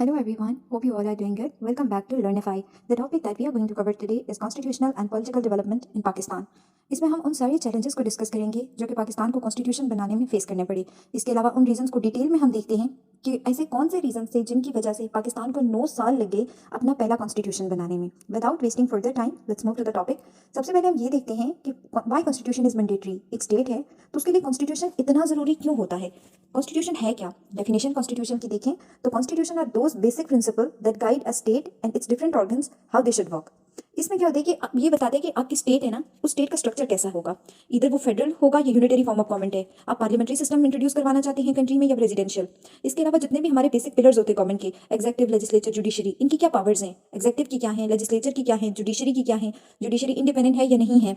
Hello everyone, hope you all are doing good. Welcome back to Learnify. The topic that we are going to cover today is constitutional and political development in Pakistan. इसमें हम उन सारे challenges को discuss करेंगे जो कि पाकिस्तान को constitution बनाने में फेस करने पड़े। इसके अलावा उन रीजंस को डिटेल में हम देखते हैं कि ऐसे कौन से रीजंस थे जिनकी वजह से पाकिस्तान को 9 साल लग गए अपना पहला कॉन्स्टिट्यूशन बनाने में। Without wasting further time let's move to the topic. सबसे पहले हम ये देखते हैं कि वाई कॉन्स्टिट्यूशन इज मैंडेटरी। एक स्टेट है तो उसके लिए कॉन्स्टिट्यूशन इतना ज़रूरी क्यों होता है। कॉन्स्टिट्यूशन है क्या? डेफिनेशन कॉन्स्टिट्यूशन की देखें तो constitution are those basic principle that guide a state and its different organs how they should work. इसमें क्या होता है कि आप ये बताते हैं कि आपकी स्टेट है ना, उस स्टेट का स्ट्रक्चर कैसा होगा। इधर वो फेडरल होगा या यूनिटरी फॉर्म ऑफ गवर्नमेंट है। आप पार्लियामेंट्री सिस्टम इंट्रोड्यूस करवाना चाहते हैं कंट्री में या रेजिडेंशियल। इसके अलावा जितने भी हमारे बेसिक पिलर्स होते हैं गवर्नमेंट के, एग्जेक्टिव, लेजिस्लेचर, जुडिशरी, इनकी क्या पावर्स हैं, एग्जेक्टिव की क्या है, लेजिस्लेचर की क्या है, जुडिशरी की क्या है, जुडिशरी इंडिपेंडेंट है या नहीं है।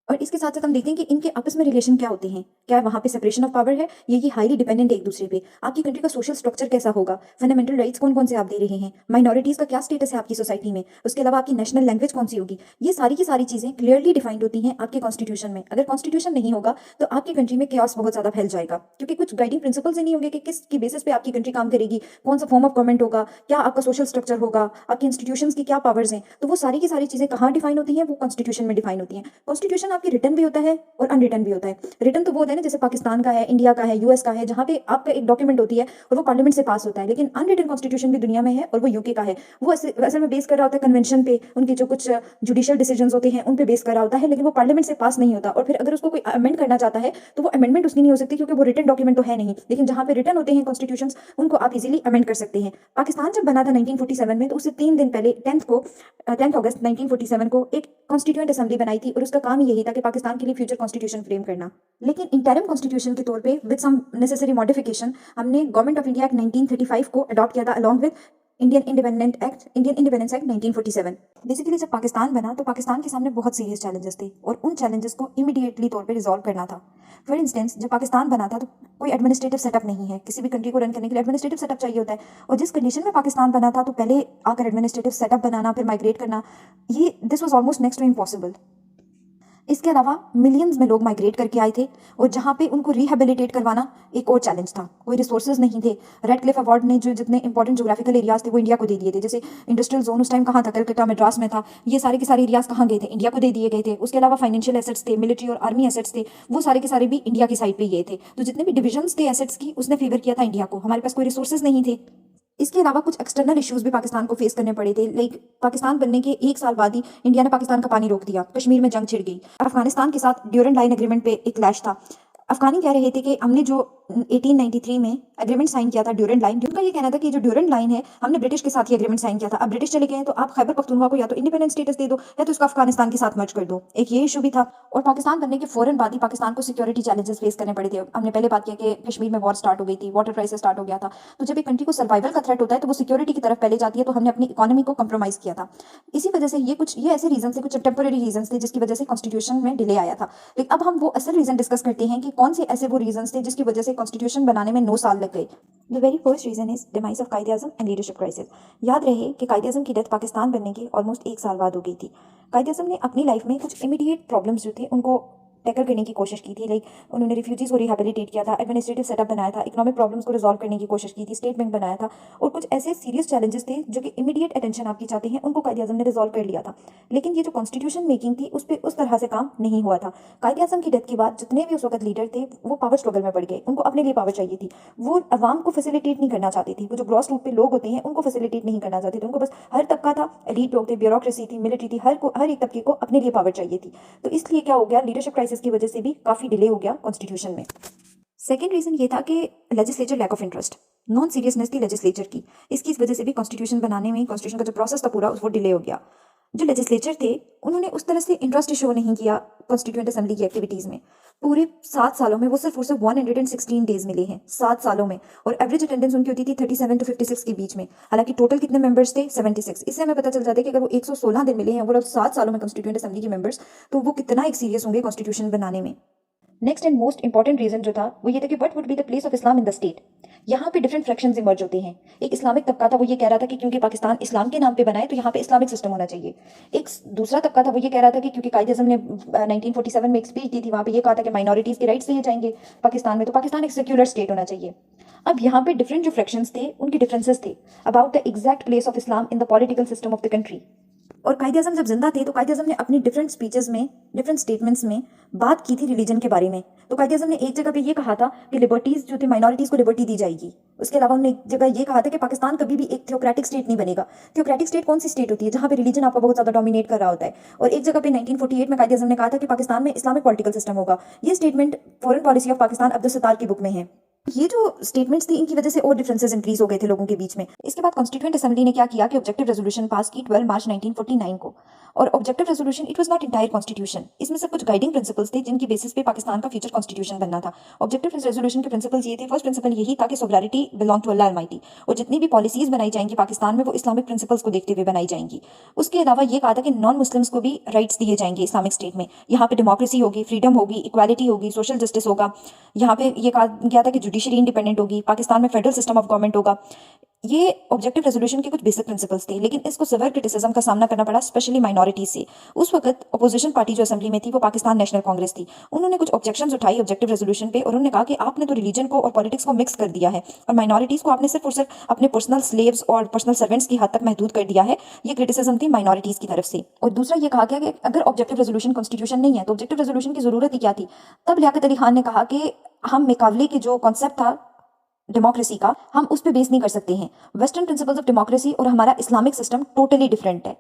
और इसके साथ साथ हम देखते हैं कि इनके आपस में रिलेशन क्या होते हैं, क्या वहाँ पे सेपरेशन ऑफ पावर है, ये हाईली डिपेंडेंट है एक दूसरे पे। आपकी कंट्री का सोशल स्ट्रक्चर कैसा होगा, फंडामेंटल राइट्स कौन कौन से आप दे रहे हैं, माइनॉरिटीज़ का क्या स्टेटस है आपकी सोसाइटी में, उसके अलावा आपकी नेशनल लैंग्वेज कौन सी होगी। ये सारी की सारी चीज़ें क्लियरली डिफाइंड होती हैं आपके कॉन्स्टिट्यूशन में। अगर कॉन्स्टिट्यूशन नहीं होगा तो आपकी कंट्री में केओस बहुत ज़्यादा फैल जाएगा, क्योंकि कुछ गाइडिंग प्रिंसिपल्स ही नहीं होंगे कि किसकी बेसिस पे आपकी कंट्री काम करेगी, कौन सा फॉर्म ऑफ गवर्नमेंट होगा, क्या आपका सोशल स्ट्रक्चर होगा, आपकी इंस्टीट्यूशंस की क्या पावर्स हैं। तो वो सारी की सारी चीज़ें कहाँ डिफाइन होती हैं, वो कॉन्स्टिट्यूशन में डिफाइन होती हैं। कॉन्स्टिट्यूशन आपकी रिटन भी होता है और अनरिटन भी होता है। रिटन तो वो होता है ना, जैसे पाकिस्तान का है, इंडिया का है, यूएस का है, जहाँ पे आपका एक डॉक्यूमेंट होती है और वो पार्लियामेंट से पास होता है। लेकिन अनरिटन कॉन्स्टिट्यूशन भी दुनिया में है और वो यूके का है। वो असल में बेस कर रहा होता है कन्वेंशन पे, उनके जो कुछ जुडिशियल डिसीजंस होते हैं उन पे बेस कर रहा होता है, लेकिन वो पार्लियामेंट से पास नहीं होता। और फिर अगर उसको कोई अमेंड करना चाहता है तो वो अमेंडमेंट उसकी नहीं हो सकती, क्योंकि वो रिटन डॉक्यूमेंट तो है नहीं। लेकिन जहाँ पे रिटन होते हैं कॉन्स्टिट्यूशन, उनको आप इजीली अमेंड कर सकते हैं। पाकिस्तान जब बना था 1947 में, तो उससे 3 दिन पहले 10 अगस्त 1947 को एक कॉन्स्टिट्यूएंट असेंबली बनाई थी और उसका काम यही था कि पाकिस्तान के लिए फ्यूचर कॉन्स्टिट्यूशन फ्रेम करना। लेकिन इंटरिम कॉन्स्टिट्यूशन के तौर पे विद सम नेसेसरी मॉडिफिकेशन हमने गवर्नमेंट ऑफ इंडिया एक्ट 1935 को अडॉप्ट किया था along with Indian independence act 1947। Basically जब पाकिस्तान बना तो पाकिस्तान के सामने बहुत सीरियस चैलेंजेस थे और उन चैलेंजेस को इमीडिएटली तौर पे रिजॉल्व करना था। फॉर इंस्टेंस, जब पाकिस्तान बना था तो कोई एडमिनिस्ट्रेटिव सेटअप नहीं है। किसी भी कंट्री को रन करने के लिए एडमिनिस्ट्रेटिव सेटअप चाहिए होता है, और जिस कंडीशन में पाकिस्तान बना था तो पहले आकर एडमिनिस्ट्रेटिव सेटअप बनाना, फिर माइग्रेट करना, ये this was almost next to impossible. इसके अलावा मिलियंस में लोग माइग्रेट करके आए थे और जहाँ पे उनको रिहेबिलिटेट करवाना एक और चैलेंज था। कोई रिसोर्सेज नहीं थे। रेड क्लिफ अवार्ड ने जो जितने इंपॉर्टेंट ज्योग्राफिकल एरियाज थे वो इंडिया को दे दिए थे। जैसे इंडस्ट्रियल जोन उस टाइम कहाँ था, कलकत्ता मद्रास में था। ये सारे के सारे एरियाज कहाँ गए थे, इंडिया को दे दिए गए थे। उसके अलावा फाइनेंशियल एसेट्स थे, मिलिट्री और आर्मी एसेट्स थे, वो सारे के सारे भी इंडिया की साइड पे गए थे। तो जितने भी डिविजन्स थे एसेट्स की, उसने फेवर किया था इंडिया को। हमारे पास कोई रिसोर्सेज नहीं थे। इसके अलावा कुछ एक्सटर्नल इश्यूज भी पाकिस्तान को फेस करने पड़े थे। लाइक पाकिस्तान बनने के 1 साल बाद ही इंडिया ने पाकिस्तान का पानी रोक दिया, कश्मीर में जंग छिड़ गई, अफगानिस्तान के साथ ड्यूरेंट लाइन एग्रीमेंट पे एक क्लैश था। अफगानी कह रहे थे कि हमने जो 1893 में एग्रीमेंट साइन किया था ड्यूरेंट लाइन, उनका ये कहना था कि जो ड्यूरेंट लाइन है हमने ब्रिटिश के साथ ही एग्रीमेंट साइन किया था। अब ब्रिटिश चले गए हैं तो आप खैबर पख्तूनख्वा को या तो इंडिपेंडेंट स्टेटस दे दो या तो उसको अफगानिस्तान के साथ मर्ज कर दो। एक ये इशू भी था। और पाकिस्तान बनने के फौरन बाद ही पाकिस्तान को सिक्योरिटी चैलेंजेस फेस करने पड़े थे। हमने पहले बात किया कि कश्मीर में वॉर स्टार्ट हो गई थी, वाटर क्राइसिस स्टार्ट हो गया था। तो जब एक कंट्री को सर्वाइवल का थ्रेट होता है तो वो सिक्योरिटी की तरफ पहले जाती है, तो हमने अपनी इकोनॉमी को कंप्रोमाइज किया था। इसी वजह से ये ऐसे रीजन थे, कुछ टेम्पोररी रीजन थे जिसकी वजह से कॉन्स्टिट्यूशन में डिले आया था। लेकिन अब हम वो असल रीजन डिस्कस करते हैं कि कौन से ऐसे वो रीजन थे जिसकी वजह से कॉन्स्टिट्यूशन बनाने में 9 साल लग गए। The very first reason is demise of Quaid-e-Azam and leadership crisis. याद रहे कि कायदे-ए-आज़म की डेथ पाकिस्तान बनने के ऑलमोस्ट 1 साल बाद हो गई थी। कायदे-ए-आज़म ने अपनी लाइफ में कुछ इमीडिएट प्रॉब्लम्स जो थे उनको टैकल करने की कोशिश की थी। लाइक उन्होंने रिफ्यूजीज को रिहेबिलिटेट किया था, एडमिनिस्ट्रेटिव सेटअप बनाया था, इकोनॉमिक प्रॉब्लम्स को रिजॉल्व करने की कोशिश की थी, स्टेट बैंक बनाया था, और कुछ ऐसे सीरियस चैलेंजेस थे जो कि इमीडिएट अटेंशन आपकी चाहते हैं, उनको कायदे-ए-आज़म ने रिजॉल्व कर लिया था। लेकिन ये जो कॉन्स्टिट्यूशन मेकिंग थी उस पर उस तरह से काम नहीं हुआ था। कायदे-ए-आज़म की डेथ के बाद जितने भी उस वक्त लीडर थे वो पावर स्ट्रगल में पड़ गए। उनको अपने लिए पावर चाहिए थी, वो अवाम को फैसिलिटेट नहीं करना चाहती थी। वो जो ग्रॉस रूट पे लोग होते हैं उनको फैसिलिटेट नहीं करना चाहते थे। उनको बस हर तबका था, एलीट लोग थे, ब्यूरोक्रेसी थी, मिलिट्री थी, हर एक तबके को अपने लिए पावर चाहिए थी। तो इसलिए क्या हो गया, लीडरशिप क्राइसिस की वजह से भी काफी डिले हो गया कॉन्स्टिट्यूशन में। सेकेंड रीजन ये था कि legislature lack of interest, non seriousness थी लेजिस्लेचर की। इसकी वजह से भी कॉन्स्टिट्यूशन बनाने में, कॉन्स्टिट्यूशन का जो प्रोसेस था पूरा, वो डिले हो गया। जो लेजिस्लेचर थे उन्होंने उस तरह से इंटरेस्ट शो नहीं किया कॉन्स्टिट्यूएंट असेंबली की एक्टिविटीज़ में। पूरे 7 सालों में वो सिर्फ 116 डेज मिले हैं 7 सालों में, और एवरेज अटेंडेंस उनकी होती थी 37 to 56 के बीच में। हालांकि टोटल कितने मेंबर्स थे, 76। इससे हमें पता चल जाता है कि अगर वो 116 दिन मिले हैं ओवरऑल 7 सालों में कॉन्स्टिट्यूएंट असेंबली के मेंबर्स, तो वो कितना एक सीरियस होंगे कॉन्स्टिट्यूशन बनाने में। Next and most important reason जो था वो ये था कि what would be the place of Islam in the state. यहाँ पे डिफरेंट फ्रैक्शंस इमर्ज होते हैं। एक इस्लामिक तबका था, वो ये कह रहा था कि क्योंकि पाकिस्तान इस्लाम के नाम पे बना है तो यहाँ पे इस्लामिक सिस्टम होना चाहिए। एक दूसरा तबका था, वो ये कह रहा था कि क्योंकि कायदे-ए-आज़म ने 1947 में एक स्पीच दी थी, वहाँ पे ये कहा था कि माइनॉरिटीज़ के राइट्स दिए जाएंगे पाकिस्तान में, तो पाकिस्तान एक सेक्युलर स्टेट होना चाहिए। अब यहाँ पे डिफरेंट जो फ्रैक्शंस थे उनके डिफरेंसेस थे about the exact place of Islam in the political system of the country. और कायद आज़म जब जिंदा थे तो कायद आज़म ने अपनी डिफरेंट स्पीचेस में, डिफरेंट स्टेटमेंट्स में बात की थी रिलीजन के बारे में। तो कायद आज़म ने एक जगह पे ये कहा था कि लिबर्टीज जो थे, माइनॉरिटीज़ को लिबर्टी दी जाएगी। उसके अलावा उन्होंने एक जगह ये कहा था कि पाकिस्तान कभी भी एक थियोक्रेटिक स्टेट नहीं बनेगा। थियोक्रेटिक स्टेट कौन सी स्टेट होती है? जहाँ पे रिलीजन आपका बहुत ज़्यादा डोमिनेट कर रहा होता है। और एक जगह पे 1948 में कायद आज़म ने कहा था कि पाकिस्तान में इस्लामिक पॉलिटिकल सिस्टम होगा। ये statement foreign policy of Pakistan Abdul Sattar की बुक में है। ये जो स्टेटमेंट्स थी इनकी वजह से और डिफरेंसेस इंक्रीज हो गए थे लोगों के बीच में। इसके बाद कॉन्स्टिट्यूएंट असेंबली ने क्या किया कि ऑब्जेक्टिव रेजोल्यूशन पास की 12 मार्च 1949 को। और objective resolution it was not entire constitution, इसमें से कुछ गाइडिंग प्रिंसिपल्स थे जिनकी बेसिस पे पाकिस्तान का फ्यूचर कॉन्स्टिट्यूशन बनना था। ऑब्जेक्टिव रेजोल्यूशन के प्रिंसिपल्स ये थे, फर्स्ट प्रिंसिपल यही था कि sovereignty belong to Allah almighty, और जितनी भी पॉलिसीज बनाई जाएंगी पाकिस्तान में वो इस्लामिक प्रिंसिपल्स को देखते हुए बनाई जाएंगी। उसके अलावा ये कहा था कि नॉन मुस्लिम्स को भी राइट्स दिए जाएंगे इस्लामिक स्टेट में। यहाँ पे डेमोक्रेसी होगी, फ्रीडम होगी, इक्वालिटी होगी, सोशल जस्टिस होगा। यहाँ पे ये कहा गया था कि जुडिशरी इंडिपेंडेंट होगी, पाकिस्तान में फेडरल सिस्टम ऑफ गवर्नमेंट होगा। ये ऑब्जेक्टिव रेजोल्यूशन के कुछ बेसिक प्रिंसिपल्स थे, लेकिन इसको सिवियर क्रिटिसिज्म का सामना करना पड़ा, स्पेशली माइनॉरिटीज से। उस वक्त अपोजिशन पार्टी जो असेंबली में थी वो पाकिस्तान नेशनल कांग्रेस थी। उन्होंने कुछ ऑब्जेक्शंस उठाई ऑब्जेक्टिव रेजोल्यूशन पे, और उन्होंने कहा कि आपने तो रिलीजन को और पॉलिटिक्स को मिक्स कर दिया है, और माइनॉरिटीज को आपने सिर्फ और सिर्फ अपने पर्सनल स्लेव्स और पर्सनल सर्वेंट्स की हद तक महदूद कर दिया है। ये क्रिटिसिज्म थी माइनॉरिटीज की तरफ से। और दूसरा ये कहा गया कि अगर ऑब्जेक्टिव रेजोल्यूशन कॉन्स्टिट्यूशन नहीं है तो ऑब्जेक्टिव रेजोल्यूशन की जरूरत ही क्या थी। तब लियाकत अली खान ने कहा कि हम मुकाबले के जो कॉन्सेप्ट था डेमोक्रेसी का, हम उस पर बेस नहीं कर सकते हैं। वेस्टर्न प्रिंसिपल्स ऑफ डेमोक्रेसी और हमारा इस्लामिक सिस्टम टोटली डिफरेंट है,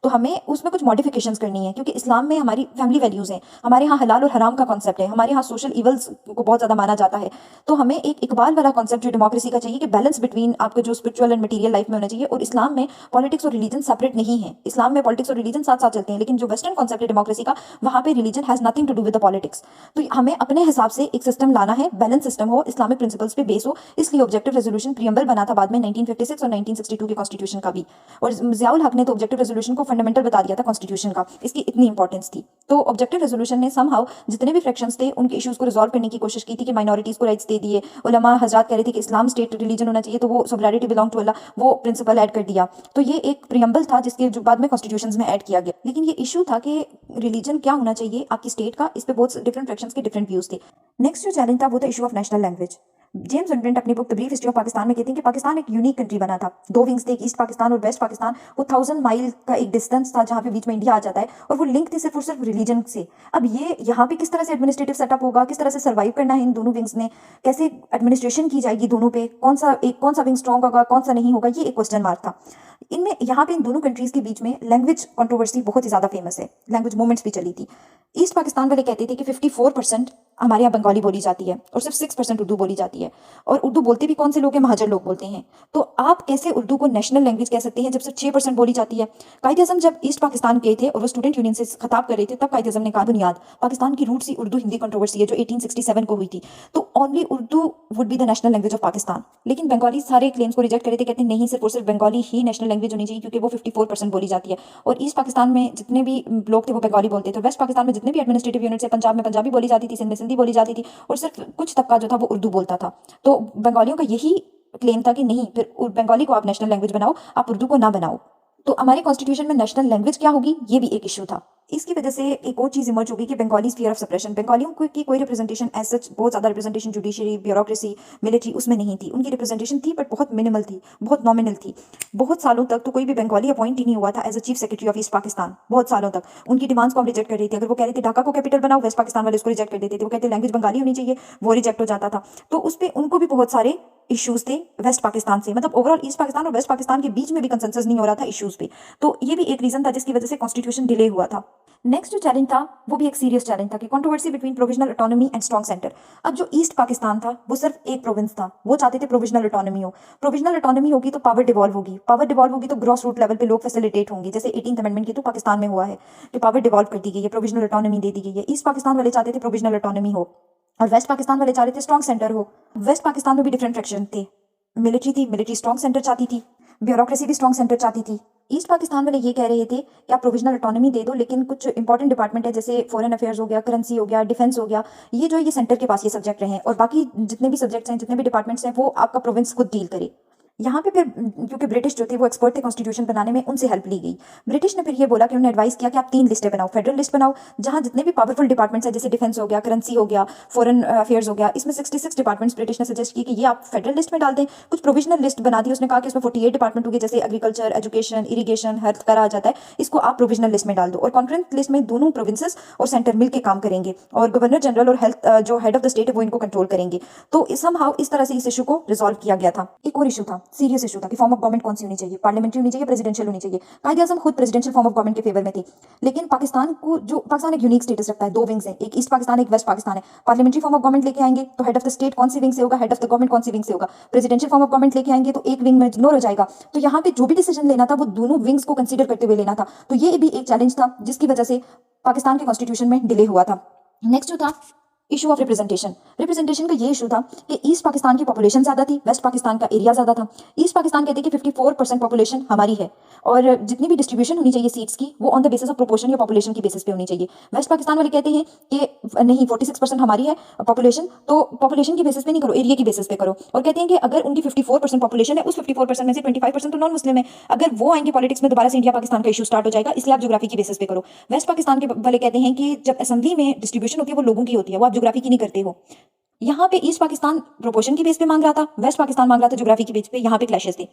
तो हमें उसमें कुछ मॉडिफिकेशंस करनी है, क्योंकि इस्लाम में हमारी फैमिली वैल्यूज हैं, हमारे यहाँ हलाल और हराम का कॉन्सेप्ट है, हमारे यहाँ सोशल इवल्स को बहुत ज़्यादा माना जाता है। तो हमें एक इकबाल वाला कॉन्सेप्ट जो डेमोक्रेसी का चाहिए कि बैलेंस बिटवीन आपके जो स्पिरिचुअल एंड मटीरियल लाइफ में होना चाहिए। और इस्लाम में पॉलिटिक्स और रिलीजन सेपरेट नहीं है। इस्लाम में पॉलिटिक्स और रिलीजन साथ साथ चलते हैं, लेकिन जो वेस्टर्न कॉन्सेप्ट है डेमोक्रेसी का, वहाँ पे religion has nothing to do with the politics. तो हमें अपने हिसाब से एक सिस्टम लाना है, बैलेंस सिस्टम हो, इस्लामिक प्रिंसिपल्स पे बेस हो। इसलिए ऑब्जेक्टिव रेजोल्यूशन प्रियम्बल बना था बाद में 1956 और 1962 के कॉन्स्टिट्यूशन का भी। और ज़ियाउल हक ने तो ऑब्जेक्टिव रेजोल्यूशन को फंडामेंटल बता दिया था कॉन्स्टिट्यूशन का, इसकी इतनी इंपॉर्टेंस थी। तो ऑब्जेक्टिव रेजोल्यूशन ने समहाउ जितने भी फ्रैक्शंस थे उनके इश्यूज को रिजॉल्व करने की कोशिश की थी कि माइनॉरिटीज को राइट्स दे दिए। उलमा हजरात कह रहे थे कि इस्लाम स्टेट रिलीजन होना चाहिए, तो वो सोवरेनिटी बिलोंग टू अल्लाह, वो प्रिंसिपल ऐड कर दिया। तो ये एक प्रियम्बल था जिसके जो बाद में कॉन्स्टिट्यूशंस में ऐड किया गया। लेकिन ये इशू था कि रिलीजन क्या होना चाहिए आपकी स्टेट का, इस पे बहुत डिफरेंट फ्रैक्शंस के डिफरेंट व्यूज थे। नेक्स्ट जो चैलेंज था वो था issue of national language. James Wynbrandt अपनी book the brief history of Pakistan में कहते हैं कि पाकिस्तान एक यूनिक कंट्री बना था। दो विंग्स थे, ईस्ट पाकिस्तान और वेस्ट पाकिस्तान। वो 1000 माइल का एक डिस्टेंस था जहाँ पे बीच में इंडिया आ जाता है, और वो लिंक थे सिर्फ और सिर्फ रिलीजन से। अब ये यहाँ पे किस तरह से एडमिनिस्ट्रेटिव सेटअप होगा, किस तरह से सर्वाइव करना है इन दोनों विंग्स ने, कैसे एडमिनिस्ट्रेशन की जाएगी दोनों पे, कौन सा विंग स्ट्रॉन्ग होगा, कौन सा नहीं होगा, ये एक क्वेश्चन मार्क था। इनमें यहाँ पे इन दोनों कंट्रीज के बीच में लैंग्वेज कंट्रोवर्सी बहुत ही ज़्यादा फेमस है, लैंग्वेज मूवमेंट्स भी चली थी। ईस्ट पाकिस्तान वाले कहते थे कि 54% हमारे यहाँ बंगाली बोली जाती है और सिर्फ 6% उर्दू बोली जाती है। और उर्दू बोलते भी कौन से लोग हैं? महाजर लोग बोलते हैं। तो आप कैसे उर्दू को नेशनल लैंग्वेज कह सकते हैं जब सिर्फ 6% बोली जाती है? कायद आज़म जब ईस्ट पाकिस्तान गए थे और वो स्टूडेंट यूनियन से खिताब कर रहे थे, तब कायद आज़म ने कहा बुनियाद पाकिस्तान की रूट सी उर्दू हिंदी कंट्रोवर्सी है जो 1867 को हुई थी, तो only Urdu would be the national language of Pakistan. लेकिन बंगाली सारे क्लेम्स को रिजेक्ट कर रहे थे, कहते नहीं सिर्फ और सिर्फ बंगाली ही नेशनल लैंग्वेज होनी चाहिए क्योंकि वो 54% बोली जाती है। और ईस्ट पाकिस्तान में जितने भी लोग थे वो बंगाली बोलते थे। वेस्ट पाकिस्तान में जितने भी एडमिनिस्ट्रेटिव यूनिट्स है, पंजाब में पंजाबी बोली जाती थी, सिंध में सिंधी बोली जाती थी, और सिर्फ कुछ तबका जो था वो उर्दू बोलता था। तो बंगालियों का यही क्लेम था कि नहीं, फिर बंगाली को आप नेशनल लैंग्वेज बनाओ, आप उर्दू को ना बनाओ। तो हमारे कॉन्स्टिट्यूशन में नेशनल लैंग्वेज क्या होगी, ये भी एक इशू था। इसकी वजह से एक और चीज़ इमर्ज होगी कि बंगाली फियर ऑफ सप्रेशन। बंगालियों की कोई रिप्रेजेंटेशन एज सच, बहुत ज़्यादा रिप्रेजेंटेशन जुडिशरी, ब्यूरोक्रेसी, मिलिट्री उसमें नहीं थी। उनकी रिप्रेजेंटेशन थी बट बहुत मिनिमल थी, बहुत नॉमिनल थी। बहुत सालों तक तो कोई भी बंगाली अपॉइंट ही नहीं हुआ था as a chief secretary of East Pakistan. बहुत सालों तक उनकी डिमांड्स को हम रिजेक्ट कर रहे थे। अगर वो कह रहे थे ढाका को कैपिटल बनाओ, वेस्ट पाकिस्तान वाले उसको रिजेक्ट कर देते थे। वो कहते लैंग्वेज बंगाली होनी चाहिए, वो रिजेक्ट हो जाता था। तो उस पर उनको भी बहुत सारे इश्यूज थे वेस्ट पाकिस्तान से, मतलब ओवरऑल ईस्ट पाकिस्तान और वेस्ट पाकिस्तान के बीच में भी कंसेंसस नहीं हो रहा था इश्यूज पे। तो ये भी एक रीजन था जिसकी वजह से कॉन्स्टिट्यूशन डिले हुआ था। नेक्स्ट जो चैलेंज था वो भी एक सीरियस चैलेंज था कि controversy between provisional autonomy and strong centre. अब जो ईस्ट पाकिस्तान था वो सिर्फ एक प्रोविंस था, वो चाहते थे प्रोविजनल ऑटोनॉमी हो। प्रोविजनल ऑटोनॉमी होगी तो पावर डिवॉल्व होगी, पावर डिवॉल्व होगी तो ग्रॉस रूट लेवल पे लोग फैसिलिटेट होंगे, जैसे 18th अमेंडमेंट की तो पाकिस्तान में हुआ है कि पावर डिवॉल्व कर दी गई है, प्रोविजनल ऑटोनॉमी दे दी गई है। ईस्ट पाकिस्तान वाले चाहते थे प्रोविजनल ऑटोनॉमी हो और वेस्ट पाकिस्तान वाले चाह रहे थे स्ट्रॉन्ग सेंटर हो। वेस्ट पाकिस्तान में भी डिफरेंट फ्रैक्शन थे, मिलिट्री थी, मिलिट्री स्ट्रॉन्ग सेंटर चाहती थी, ब्यूरोक्रेसी भी स्ट्रॉन्ग सेंटर चाहती थी। ईस्ट पाकिस्तान वाले ये कह रहे थे कि आप प्रोविजनल ऑटोनॉमी दे दो, लेकिन कुछ इंपॉर्टेंट डिपार्टमेंट है जैसे फॉरेन अफेयर्स हो गया, करेंसी हो गया, डिफेंस हो गया, ये जो ये सेंटर के पास ये सब्जेक्ट रहे, और बाकी जितने भी सब्जेक्ट्स हैं, जितने भी डिपार्टमेंट्स हैं, वो आपका प्रोविंस खुद डील करे। यहाँ पे फिर क्योंकि ब्रिटिश जो थे वो एक्सपर्ट थे कॉन्स्टिट्यूशन बनाने में, उनसे हेल्प ली गई। ब्रिटिश ने फिर ये बोला कि उन्होंने एडवाइस किया कि आप 3 लिस्टें बनाओ, फेडरल लिस्ट बनाओ जहाँ जितने भी पावरफुल डिपार्टमेंट्स हैं, जैसे डिफेंस हो गया, करेंसी हो गया, फॉरेन अफेयर्स हो गया, इसमें 66 डिपार्टमेंट्स ब्रिटिश ने सजेस्ट किए कि ये आप फेडरल लिस्ट में डाल दें। कुछ प्रोविजनल लिस्ट बना दी, उसने कहा कि इसमें 48 डिपार्टमेंट होंगे, जैसे एग्रीकल्चर, एजुकेशन, इरीगेशन, हेल्थ करा जाता है, इसको आप प्रोविजनल लिस्ट में डाल दो। और कॉन्करेंट लिस्ट में दोनों प्रोविंसेस और सेंटर मिल के काम करेंगे और गवर्नर जनरल और हेल्थ जो हेड ऑफ द स्टेट है वो इनको कंट्रोल करेंगे। तो समहाउ इस तरह से इस इशू को रिजॉल्व किया गया था। एक और इशू था, सीरियस इशू था कि फॉर्म ऑफ गवर्नमेंट कौन सी होनी चाहिए, पार्लियामेंट्री होनी चाहिए, प्रेसिडेंशियल होनी चाहिए। कायदे आज़म खुद प्रेसिडेंशियल फॉर्म ऑफ गवर्नमेंट के फेवर में थी, लेकिन पाकिस्तान एक यूनिक स्टेटस रखता है, 2 विंग्स हैं, एक ईस्ट पाकिस्तान, एक वेस्ट पाकिस्तान है। पार्लियामेंट्री फॉर्म ऑफ गवर्नमेंट लेके आएंगे तो हेड ऑफ द स्टेट कौन सी विंग से होगा, हेड ऑफ द गवर्नमेंट कौन सी विंग से होगा। प्रेसिडेंशियल फॉर्म ऑफ गवर्नमेंट लेके आएंगे तो एक विंग में इग्नोर हो जाएगा। तो यहाँ पे जो भी डिसीजन लेना था वो दोनों विंग्स को कंसीडर करते हुए लेना था। तो ये भी एक चैलेंज था जिसकी वजह से पाकिस्तान के कॉन्स्टिट्यूशन में डिले हुआ था। नेक्स्ट जो था इशू ऑफ रिप्रेजेंटेशन का ये इशू था कि ईस्ट पाकिस्तान की पॉपुलेशन ज्यादा थी, वेस्ट पाकिस्तान का एरिया ज्यादा था। ईस्ट पाकिस्तान कहते हैं कि 54% पॉपुलेशन हमारी है और जितनी भी डिस्ट्रीब्यूशन होनी चाहिए सीट्स की वो on the basis of proportion या पॉपुलेशन की बेसिस पे होनी चाहिए। वेस्ट पाकिस्तान वाले कहते हैं कि नहीं 46% हमारी है पॉपुलेशन, तो पॉपुलेशन की बेसिस पे नहीं करो, एरिया की बेसिस पे करो। और कहते हैं कि अगर उनकी 54% पॉपुलेशन है, उस 54% में से 25% तो नॉन मुस्लिम है, अगर वो आएंगे पॉलिटिक्स में दोबारा से इंडिया पाकिस्तान का इशू स्टार्ट हो जाएगा, इसलिए आप ज्योग्राफी की बेसिस पे करो। वेस्ट पाकिस्तान के वाले कहते हैं कि जब असेंबली में डिस्ट्रीब्यूशन होती है वो लोगों की होती है, वो आप ज्योग्राफी की नहीं करते हो। यहाँ पे ईस्ट पाकिस्तान प्रोपोर्शन की बेस पे मांग रहा था, वेस्ट पाकिस्तान मांग रहा था ज्योग्राफी की बेस पे, यहाँ पे क्लैशेस थे।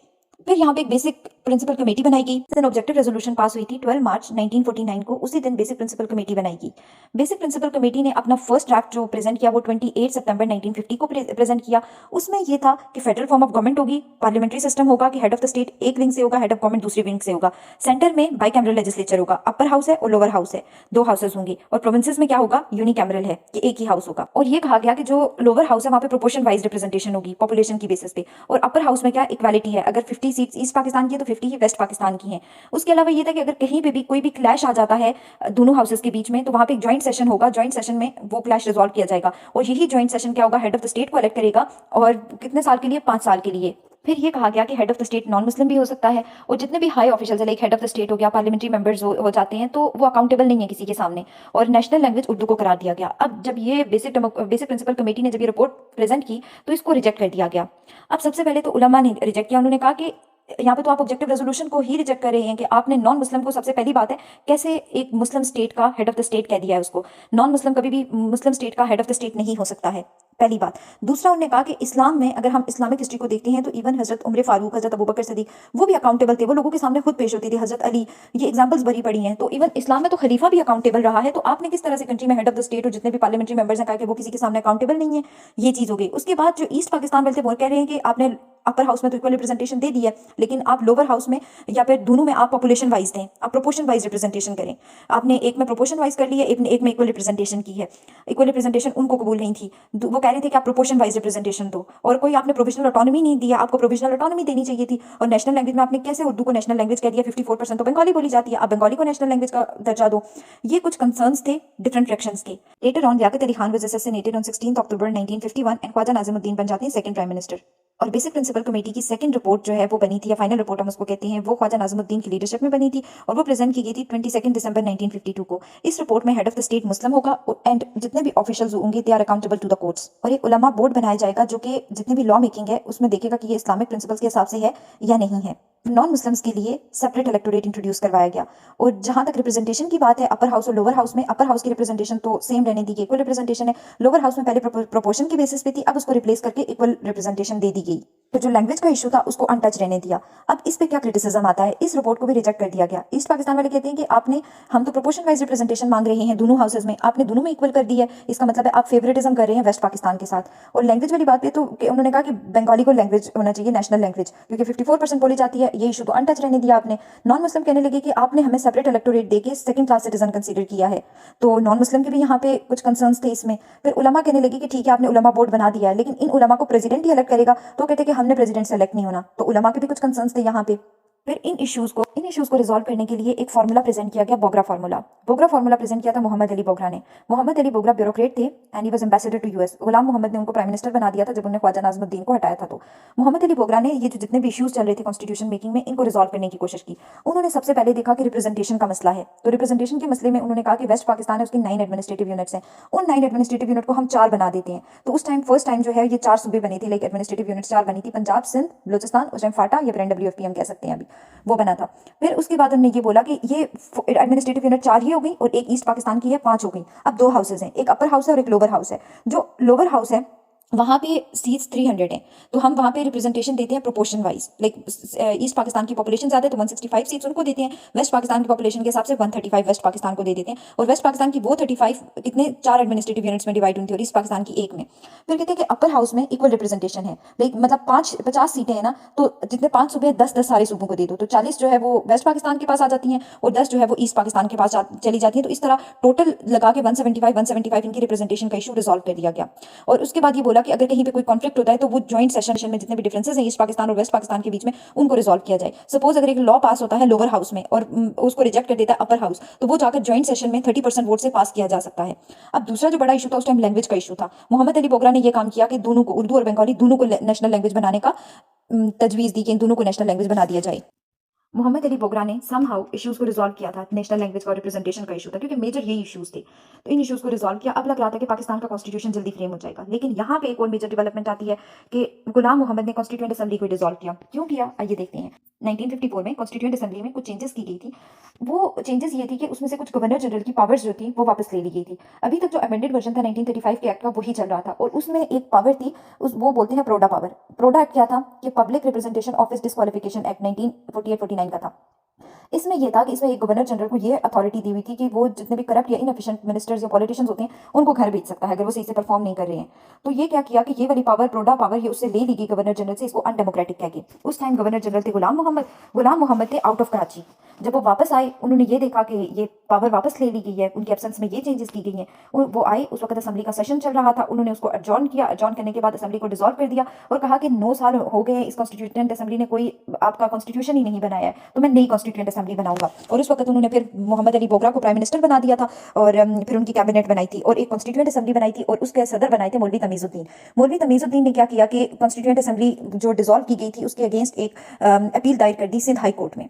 फिर यहाँ पे एक बेसिक प्रिंसिपल कमेटी बनाई गई, दिन ऑब्जेक्टिव रेजोल्यूशन पास हुई थी 12 मार्च 1949 को, उसी दिन बेसिक प्रिंसिपल कमेटी बनाई गई। बेसिक प्रिंसिपल कमेटी ने अपना फर्स्ट ड्राफ्ट जो प्रेजेंट किया वो 28 सितंबर 1950 को प्रेजेंट किया। उसमें ये था कि फेडरल फॉर्म ऑफ गवर्नमेंट होगी, पार्लियामेंट्री सिस्टम होगा कि हेड ऑफ द स्टेट एक विंग से होगा, हेड ऑफ गवर्नमेंट दूसरी विंग से होगा, सेंटर में बाइकैमरल लेजिस्लेचर होगा, अपर हाउस है और लोअर हाउस है, 2 हाउसेस होंगे, और प्रोविंसेस में क्या होगा, यूनिकैमरल है कि एक ही हाउस होगा। और ये कहा गया कि जो लोअर हाउस है वहां पे प्रोपोर्शन वाइज रिप्रेजेंटेशन होगी पॉपुलेशन की बेसिस पे, और अपर हाउस में क्या इक्वालिटी है, अगर 50 सीट्स ईस्ट पाकिस्तान की है तो 50 ही वेस्ट पाकिस्तान की हैं। उसके अलावा ये था कि अगर कहीं पे भी कोई भी क्लैश आ जाता है दोनों हाउसेस के बीच में तो वहां पे एक ज्वाइंट सेशन होगा, ज्वाइंट सेशन में वो क्लैश रिजॉल्व किया जाएगा। और यही ज्वाइंट सेशन क्या होगा, हेड ऑफ द स्टेट को इलेक्ट करेगा, और कितने साल के लिए, 5 साल के लिए। फिर ये कहा गया कि head of the state non Muslim भी हो सकता है, और जितने भी हाई ऑफिशियल्स है like head of the state हो गया, पार्लियामेंट्री मेंबर्स हो जाते हैं, तो वो अकाउंटेबल नहीं है किसी के सामने, और नेशनल लैंग्वेज उर्दू को करार दिया गया। अब जब ये बेसिक प्रिंसिपल कमेटी ने जब ये रिपोर्ट प्रेजेंट की तो इसको रिजेक्ट कर दिया गया। अब सबसे पहले तो उलमा ने रिजेक्ट किया, उन्होंने कहा कि यहाँ पे तो आप ऑब्जेक्टिव रेजोल्यूशन को ही रिजेक्ट कर रहे हैं कि आपने नॉन मुस्लिम को, सबसे पहली बात है कैसे एक मुस्लिम स्टेट का हेड ऑफ द स्टेट कह दिया है उसको, नॉन मुस्लिम कभी भी मुस्लिम स्टेट का हेड ऑफ द स्टेट नहीं हो सकता है, पहली बात। दूसरा उन्होंने कहा कि इस्लाम में अगर हम इस्लामिक हिस्ट्री को देखते हैं तो इवन हजरत उमर फारूक, हजरत अबू बकर सदीक, वो भी अकाउंटेबल थे, वो लोगों के सामने खुद पेश होती थी, हजरत अली, ये एग्जांपल्स बड़ी पड़ी हैं। तो इवन इस्लाम में तो खलीफा भी अकाउंटेबल रहा है, तो आपने किस तरह से कंट्री में हेड ऑफ द स्टेट और जितने भी पार्लियामेंट्री मेंबर्स हैं कहा कि वो किसी के सामने अकाउंटेबल नहीं है, ये चीज हो गई। उसके बाद जो ईस्ट पाकिस्तान वाले थे वो कह रहे हैं कि आपने अपर हाउस में तो इक्वल रिप्रेजेंटेशन दे दी है, लेकिन आप लोअर हाउस में या फिर दोनों में आप पॉपुलेशन वाइज दें, आप प्रोपोर्शन वाइज रिप्रेजेंटेशन करें। आपने एक में प्रोपोर्शन वाइज कर ली है, एक में इक्वल रिप्रेजेंटेशन की है। इक्वल रिप्रेजेंटेशन उनको कबूल नहीं थी, वो कह रहे थे कि आप प्रोपोर्शन वाइज रिप्रेजेंटेशन दो, और कोई आपने प्रोविजनल ऑटोनॉमी नहीं दिया, आपको प्रोविजनल ऑटोनॉमी देनी चाहिए थी। और नेशनल लैंग्वेज में आपने कैसे उर्दू को नेशनल लैंग्वेज कह दिया, 54% तो बंगाली बोली जाती है, आप बंगाली को नेशनल लैंग्वेज का दर्जा दो। ये कुछ कंसर्न्स थे डिफरेंट फ्रैक्शंस के। Later on Liaquat Ali Khan was assassinated on 16 October 1951 and Khawaja Nazimuddin बन जाते हैं सेकंड प्राइम मिनिस्टर। और बेसिक प्रिंसिपल कमेटी की सेकंड रिपोर्ट जो है वो बनी थी, या फाइनल रिपोर्ट हम उसको कहते हैं, वो ख्वाजा नाज़िमुद्दीन की लीडरशिप में बनी थी और वो प्रेजेंट की गई थी 22 दिसंबर 1952 को। इस रिपोर्ट में head of the state Muslim होगा एंड जितने भी ऑफिशियल्स होंगे they are accountable to the courts, और एक उलमा बोर्ड बनाया जाएगा जो कि जितनी भी लॉ मेकिंग है उसमें देखेगा कि ये इस्लामिक प्रिंसिपल्स के हिसाब से है या नहीं है। नॉन मुस्लिम्स के लिए सेपरेट इलेक्टोरेट इंट्रोड्यूस करवाया गया। और जहां तक रिप्रेजेंटेशन की बात है अपर हाउस और लोअर हाउस में, अपर हाउस की रिप्रेजेंटेशन तो सेम रहने दी गई, इक्वल रिप्रेजेंटेशन है। लोअर हाउस में पहले प्रोपोर्शन की बेसिस पे थी, अब उसको रिप्लेस करके इक्वल रिप्रेजेंटेशन दे दी गई। तो जो लैंग्वेज का इशू था उसको अनटच रहने दिया। अब इस पे क्या क्रिटिसिज्म आता है, इस रिपोर्ट को भी रिजेक्ट कर दिया गया। ईस्ट पाकिस्तान वाले कहते हैं कि आपने, हम तो प्रोपोर्शन वाइज रिप्रेजेंटेशन मांग रहे हैं दोनों हाउसेज में, आपने दोनों में इक्वल कर दी है, इसका मतलब है आप फेवरेटिज्म कर रहे हैं वेस्ट पाकिस्तान के साथ। और लैंग्वेज वाली बात पे तो उन्होंने कहा कि बंगाली को लैंग्वेज होना चाहिए नेशनल लैंग्वेज, क्योंकि 54% बोली जाती है, ये इशू तो अनटच रहने दिया आपने। नॉन मुस्लिम कहने लगे कि आपने हमें सेपरेट इलेक्टोरेट देके सेकंड क्लास सिटीजन कंसीडर किया है, तो नॉन मुस्लिम के भी यहाँ पे कुछ कंसर्न्स थे इसमें। फिर उलमा कहने लगे कि ठीक है आपने उलमा बोर्ड बना दिया है, लेकिन इन उलमा को प्रेसिडेंट ही इलेक्ट करेगा, तो कहते कि हमने प्रेसिडेंट सेलेक्ट नहीं होना, तो उलमा के भी कुछ कंसर्न्स थे यहाँ पे। फिर इन इश्यूज़ को रिजॉल्व करने के लिए एक फार्मूला प्रेजेंट किया गया, बोगरा फार्मूला प्रेजेंट किया था मोहम्मद अली बोगरा ने। मोहम्मद अली बोगरा ब्यूरोक्रेट थे and he was ambassador to US. Ghulam Mohammad ने उनको प्राइम मिनिस्टर बना दिया था जब उन्होंने ख्वाजा नाज़मुद्दीन को हटाया था। तो मोहम्मद अली बोगरा ने ये जो जितने भी इश्यूज़ चल रहे थे कॉन्स्टिट्यूशन मेकिंग में, इनको रिजॉल्व करने की कोशिश की। उन्होंने सबसे पहले देखा कि रिप्रेजेंटेशन का मसला है, तो रिप्रेजेंटेशन के मसले में उन्होंने कहा कि वेस्ट पाकिस्तान है, उसकी 9 एडमिनिस्ट्रेटिव यूनिट्स हैं, उन 9 एडमिनिस्ट्रेटिव यूनिट को हम 4 बना देते हैं। तो उस टाइम फर्स्ट टाइम जो है ये 4 सूबे बने थे, लाइक एडमिनिस्ट्रेटिव यूनिट्स 4 बनी थी, पंजाब, सिंध, बलूचिस्तान, उस टाइम फाटा या फिर NWFP हम कह सकते हैं, अभी वो बना था। फिर उसके बाद हमने ये बोला कि ये एडमिनिस्ट्रेटिव यूनिट 4 ही हो गई और एक ईस्ट पाकिस्तान की है 5 हो गई। अब 2 हाउसेज हैं, एक अपर हाउस है और एक लोअर हाउस है। जो लोअर हाउस है वहाँ पे सीट्स 300 हैं, तो हम वहाँ पे रिप्रेजेंटेशन देते हैं proportion wise, like east Pakistan की पॉपुलेशन ज़्यादा है तो 165 सीट्स उनको देते हैं, वेस्ट पाकिस्तान की पॉपुलेशन के हिसाब से 135 वेस्ट पाकिस्तान को दे देते हैं। और वेस्ट पाकिस्तान की वो 35 कितने 4 एडमिनिस्ट्रेटिव यूनिट्स में डिवाइड हुई थी और ईस्ट पाकिस्तान की एक में। फिर कहते हैं कि अपर हाउस में इक्वल रिप्रेजेंटेशन है, लाइक मतलब 50 सीटें हैं ना, तो जितने 5 सूबे 10 सारे सूबों को दे दो, तो 40 जो है वो वेस्ट पाकिस्तान के पास आ जाती हैं और 10 जो है वो ईस्ट पाकिस्तान के पास चली जाती है। तो इस तरह टोटल लगा के 175 इनकी रिप्रेजेंटेशन का इशू रिजॉल्व कर दिया गया। और उसके बाद ये बोला कि अगर कहीं पे कोई कॉन्फ्लिक्ट होता है तो वो जॉइंट सेशन में जितने भी डिफरेंसेस हैं ईस्ट पाकिस्तान और वेस्ट पाकिस्तान के बीच में उनको रिजॉल्व किया जाए। सपोज अगर एक लॉ पास होता है लोअर हाउस में और उसको रिजेक्ट कर देता है अपर हाउस, तो वो जाकर जॉइंट सेशन में 30% वोट से पास किया जा सकता है। अब दूसरा जो बड़ा इशू था उस टाइम लैंग्वेज का इशू था। मोहम्मद अली बोगरा ने यह काम किया कि दोनों को, उर्दू और बंगाली दोनों को नेशनल लैंग्वेज बनाने का तजवीज़ दी कि इन दोनों को नेशनल लैंग्वेज बना दिया जाए। मोहम्मद अली बोगरा ने समहाउ इश्यूज को रिजॉल्व किया था, नेशनल लैंग्वेज का रिप्रेजेंटेशन का इशू था, क्योंकि मेजर यही इश्यूज थे। तो इन इश्यूज को रिजॉल्व किया। अब लग रहा था कि पाकिस्तान का कॉन्स्टिट्यूशन जल्दी फ्रेम हो जाएगा, लेकिन यहाँ पे एक और मेजर डेवलपमेंट आती है कि गुलाम मोहम्मद ने कॉन्स्टिट्यूएंट असेंबली को डिसॉल्व किया। क्यों किया आइए देखते हैं। 1954 में कॉन्स्टिट्यूएंट असेंबली में कुछ चेंजेस की गई थी। वो चेंजेस ये थी कि उसमें से कुछ गवर्नर जनरल की पावर्स जो थी वो वापस ले ली गई थी। अभी तक जो अमेंडेड वर्जन था 1935 के एक्ट का वही चल रहा था और उसमें एक पावर थी, वो बोलते हैं प्रोडा पावर। प्रोडा एक्ट क्या था कि public representation office disqualification act 1948-49 का था। इसमें यह था कि इसमें एक गवर्नर जनरल को ये अथॉरिटी दी हुई थी कि वो जितने भी करप्ट या इनएफिशिएंट मिनिस्टर्स या पॉलिटिशियंस होते हैं उनको घर भेज सकता है अगर वो सही से परफॉर्म नहीं कर रहे हैं। तो ये क्या किया कि ये वाली पावर, प्रोडा पावर, ये उससे ले ली गई गवर्नर जनरल से, इसको अनडेमोक्रेटिक कह के। उस टाइम गवर्नर जनरल थे गुलाम मोहम्मद थे आउट ऑफ कराची। जब वो वापस आए उन्होंने ये देखा कि ये पावर वापस ले ली गई है, उनके एब्सेंस में ये चेंजेस की गई हैं। वो आए, उस वक्त असेंबली का सेशन चल रहा था, उन्होंने उसको एडजॉर्न किया। एडजॉर्न करने के बाद असेंबली को डिसॉल्व कर दिया और कहा कि 9 साल हो गए इस कॉन्स्टिट्यूएंट असेंबली ने कोई आपका कॉन्स्टिट्यूशन ही नहीं बनाया है, तो मैं नई कॉन्स्टिट्यूएंट असेंबली बनाऊंगा। और उस वक्त उन्होंने फिर मोहम्मद अली बोगरा को प्राइम मिनिस्टर बना दिया था और फिर उनकी कैबिनेट बनाई थी और एक कॉन्स्टिट्यूएंट असेंबली बनाई थी और उसके सदर बनाए थे मौलवी तमीजुद्दीन। मौलवी तमीजुद्दीन ने क्या किया कि कॉन्स्टिट्यूएंट असेंबली जो डिसॉल्व की गई थी उसके अगेंस्ट एक अपील दायर कर दी सिंध हाई कोर्ट में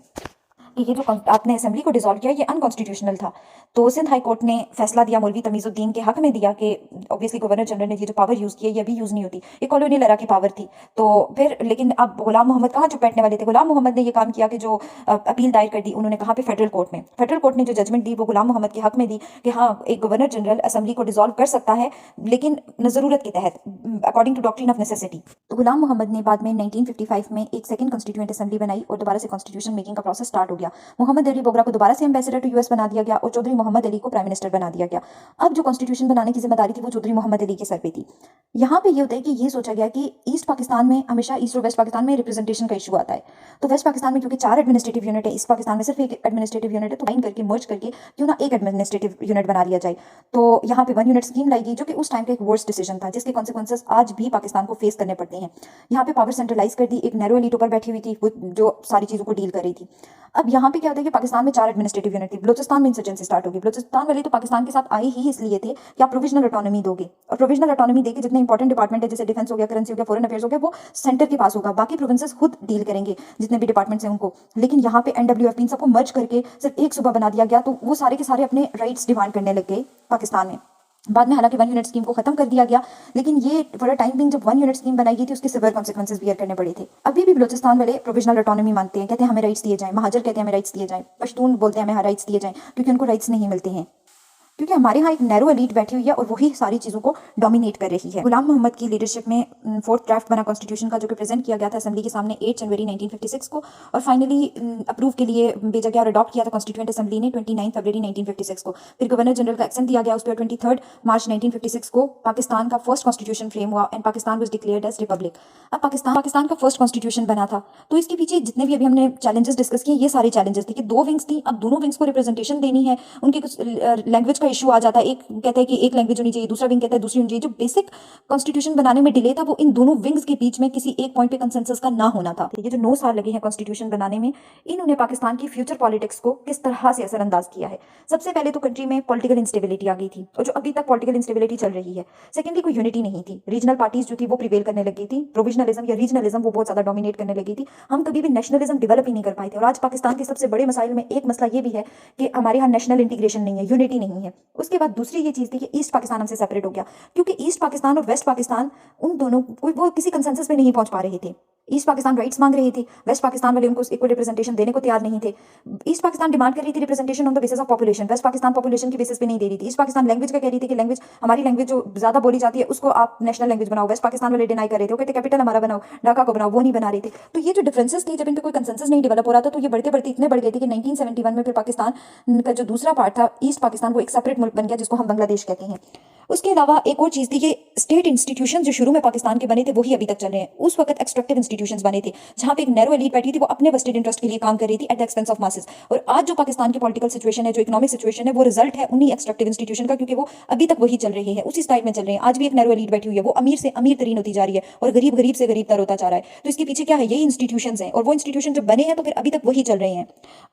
कि ये जो आपने असेंबली को डिसॉल्व किया ये अनकॉन्स्टिट्यूशनल था। तो सिंध हाई कोर्ट ने फैसला दिया मौलवी तमीजुद्दीन के हक में दिया कि ऑब्वियसली गवर्नर जनरल ने ये जो पावर यूज़ की है ये अभी यूज़ नहीं होती, ये कॉलोनियल एरा की पावर थी। तो फिर लेकिन अब गुलाम मोहम्मद कहाँ चुप बैठने वाले थे। गुलाम मोहम्मद ने ये काम किया कि जो अपील दायर कर दी उन्होंने कहा पे फेडरल कोर्ट ने जो जजमेंट दी वो गुलाम मोहम्मद के हक में दी कि हाँ एक गवर्नर जनरल असेंबली को डिसॉल्व कर सकता है लेकिन ज़रूरत के तहत, according to doctrine of necessity. तो गुलाम मोहम्मद ने बाद में 1955 में एक सेकंड कॉन्स्टिट्यूएंट असेंबली बनाई और दोबारा से कॉन्स्टिट्यूशन मेकिंग का प्रोसेस स्टार्ट हो गया। मोहम्मद अली बोगरा को दोबारा से एम्बेसडर टू यूएस बना दिया गया और चौधरी मोहम्मद अली को प्राइम मिनिस्टर बना दिया गया। अब जो कॉन्स्टिट्यूशन बनाने की जिम्मेदारी थी वो चौधरी मोहम्मद अली के सर पे थी। यहाँ पे ये होता है कि ये सोचा गया कि ईस्ट पाकिस्तान में हमेशा ईस्ट और वेस्ट पाकिस्तान में रिप्रेजेंटेशन का इशू आता है। तो वेस्ट पाकिस्तान में क्योंकि 4 एडमिनिस्ट्रेटिव यूनिट है, ईस्ट पाकिस्तान में सिर्फ एक एडमिनिस्ट्रेटिव यूनिट है, तो लाइन करके मर्ज करके क्यों ना एक एडमिनिस्ट्रेटिव यूनिट बना लिया जाए। तो यहाँ पे 1 यूनिट स्कीम लाई गई जो कि उस टाइम का एक वर्स्ट डिसीजन था जिसके कॉन्सिक्वेंसेस आज भी पाकिस्तान को फेस करने पड़ते हैं। यहाँ पे पावर सेंट्रलाइज कर दी, एक नैरो एलीट ऊपर बैठी हुई थी वो जो सारी चीज़ों को डील कर रही थी। अब यहाँ पे क्या होता है कि पाकिस्तान में 4 एडमिनिस्ट्रेटिव यूनिट थी। बलूचिस्तान में इंसर्जेंसी स्टार्ट होगी। बलूचिस्तान वाले तो पाकिस्तान के साथ आए ही इसलिए थे कि आप प्रोविजनल ऑटोनॉमी दोगे और प्रोविजनल ऑटोनॉमी देके जितने इंपॉर्टेंट डिपार्टमेंट है जैसे डिफेंस हो गया, करेंसी हो गया, फॉरेन अफेयर्स हो गया, वो सेंटर के पास होगा, बाकी प्रोविंसेस खुद डील करेंगे जितने भी डिपार्टमेंट्स हैं उनको। लेकिन यहाँ पे NWFP सबको मर्ज करके सिर्फ एक सूबा बना दिया गया, तो वो सारे के सारे अपने राइट्स डिमांड करने लग गए पाकिस्तान में। बाद में हालांकि 1 यूनिट स्कीम को खत्म कर दिया गया, लेकिन ये फॉर अ टाइम बिंग जब 1 यूनिट स्कीम बनाई गई थी उसके सिवियर कॉन्सिक्वेंसेस बियर करने पड़े थे। अभी भी बलूचिस्तान वाले प्रोविजनल ऑटोनॉमी मानते हैं, कहते हैं हमें राइट्स दिए जाएं, महाजर कहते हैं हमें राइट्स दिए जाएं, पश्तून बोलते हैं हमें राइट्स दिए जाएं, क्योंकि उनको राइट्स नहीं मिलते हैं, क्योंकि हमारे यहाँ एक नैरो एलीट बैठी हुई है और वही सारी चीज़ों को डोमिनेट कर रही है। गुलाम मोहम्मद की लीडरशिप में 4th ड्राफ्ट बना कॉन्स्टिट्यूशन का जो कि प्रेजेंट किया गया था असेंबली के सामने 8 जनवरी 1956 को और फाइनली अप्रूव के लिए भेजा गया और अडॉप्ट किया था कॉन्स्टिट्यूएंट असेंबली ने 29 फरवरी 1956 को। फिर गवर्नर जनरल का एक्शन दिया गया उस पर 23 मार्च 1956 को पाकिस्तान का फर्स्ट कॉन्स्टिट्यूशन फ्रेम हुआ and Pakistan was declared as republic. अब पाकिस्तान का फर्स्ट कॉन्स्टिट्यूशन बना था, तो इसके पीछे जितने भी अभी हमने चैलेंजेस डिस्कस किए ये सारे चैलेंजेस थे कि 2 विंग्स थी, अब दोनों विंग्स को रिप्रेजेंटेशन देनी है, उनके कुछ लैंग्वेज का इशू आ जाता है, एक कहता है कि एक लैंग्वेज होनी चाहिए, दूसरा विंग कहता है दूसरी होनी चाहिए। जो बेसिक कॉन्स्टिट्यूशन बनाने में डिले था वो इन दोनों विंग्स के बीच में किसी एक पॉइंट पे कंसेंसस का ना होना था। ये जो 9 साल लगे हैं कॉन्स्टिट्यूशन बनाने में, इन्होंने पाकिस्तान की फ्यूचर पॉलिटिक्स को किस तरह से असरअंदाज किया है। सबसे पहले तो कंट्री में पॉलिटिकल इंस्टेबिलिटी आ गई थी, और जो अभी तक पॉलिटिकल इंस्टेबिलिटी चल रही है। सेकेंडली, कोई यूनिटी नहीं थी, रीजनल पार्टीज जो थी वो प्रिवेल करने लगी थी, प्रोविजनलिज्म या रीजनलिज्म वो बहुत ज्यादा डोमिनेट करने लगी थी। हम कभी भी नेशनलिज्म डेवलप ही नहीं कर पाए थे। और आज पाकिस्तान के सबसे बड़े मसाइल में एक मसला ये भी है कि हमारे यहाँ नेशनल इंटीग्रेशन नहीं है, यूनिटी नहीं है। उसके बाद दूसरी ये चीज़ थी कि ईस्ट पाकिस्तान हमसे सेपरेट हो गया, क्योंकि ईस्ट पाकिस्तान और वेस्ट पाकिस्तान उन दोनों वो किसी कंसेंसस पे नहीं पहुंच पा रहे थे। ईस्ट पाकिस्तान राइट्स मांग रही थी, वेस्ट पाकिस्तान वाले उनको इक्वल रिप्रेजेंटेशन देने को तैयार नहीं थे। ईस्ट पाकिस्तान डिमांड कर रही थी representation on the basis of population, West Pakistan population की बेसिस पे नहीं दे रही थी। ईस्ट पाकिस्तान लैंग्वेज का कह रही थी कि लैंग्वेज, हमारी लैंग्वेज जो ज्यादा बोली जाती है उसको आप नेशनल लैंग्वेज बनाओ। वेस्ट पाकिस्तान वाले डिनाई कर रहे थे, वो कहते कैपिटल हमारा बनाओ, ढाका को बनाओ, वो नहीं बना रहे थे। तो ये जो डिफरेंसेस थे, जब इन पे कोई कंसेंसस नहीं डेवलप हो रहा था, तो ये बढ़ते बढ़ते इतने बढ़ गए थे कि 1971 में फिर पाकिस्तान का जो दूसरा पार्ट था ईस्ट पाकिस्तान, वो एक सेपरेट मुल्क बन गया जिसको हम बांग्लादेश कहते हैं। उसके अलावा एक और चीज़ थी कि स्टेट इंस्टीट्यूशन जो शुरू में पाकिस्तान के बने थे वही अभी तक चल रहे हैं। उस वक्त एक्सट्रैक्टिव इंस्टीट्यूशंस बने थे जहां पे एक नैरो एलीट बैठी थी, वो अपने वेस्टेड इंटरेस्ट के लिए काम कर रही थी at the expense of masses. और आज जो पाकिस्तान की पॉलिटिकल सिचुएशन है, जो इकोनॉमिक सिचुएशन है, वो रिजल्ट है उन्हीं एक्सट्रैक्टिव इंस्टीट्यूशन का, क्योंकि वो अभी तक वही चल रहे हैं, उसी स्टाइल में चल रहे हैं। आज भी एक नैरो एलीट बैठी हुई है, वो अमीर से अमीर तरीन होती जा रही है और गरीब गरीब से गरीब तर होता जा रहा है। तो इसके पीछे क्या है, यही इंस्टीट्यूशंस हैं, और वो इंस्टीट्यूशन जब बने हैं तो फिर अभी तक वही चल रहे हैं।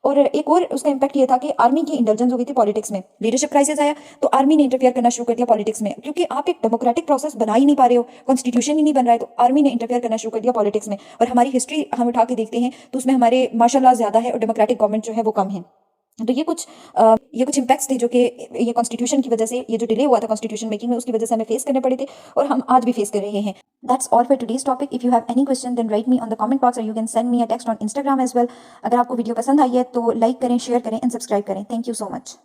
और एक और उसका इंपैक्ट ये था कि आर्मी की इंटेलिजेंस हो गई थी पॉलिटिक्स में, लीडरशिप क्राइसिस आया तो आर्मी ने इंटरफेयर करना शुरू कर दिया पॉलिटिक्स में, क्योंकि आप एक डेमोक्रेटिक प्रोसेस बना ही नहीं पा रहे हो, कॉन्स्टिट्यूशन ही नहीं बन रहा है, तो आर्मी ने इंटरफेयर करना शुरू कर दिया पॉलिटिक्स में। और हमारी हिस्ट्री हम उठा के देखते हैं तो उसमें हमारे मार्शल लॉ ज्यादा है और डेमोक्रेटिक गवर्नमेंट जो है वो कम है। तो ये कुछ इम्पैक्ट्स थे जो कि ये कॉन्स्टिट्यूशन की वजह से, ये जो डिले हुआ था कॉन्स्टिट्यूशन मेकिंग में, उसकी वजह से हमें फेस करने पड़े थे और हम आज भी फेस कर रहे हैं। That's all for today's topic. If you have any question then write me on the comment box और you can send me a text on Instagram as well. अगर आपको वीडियो पसंद आई है तो लाइक करें, शेयर करें एंड सब्सक्राइब करें। Thank you so much.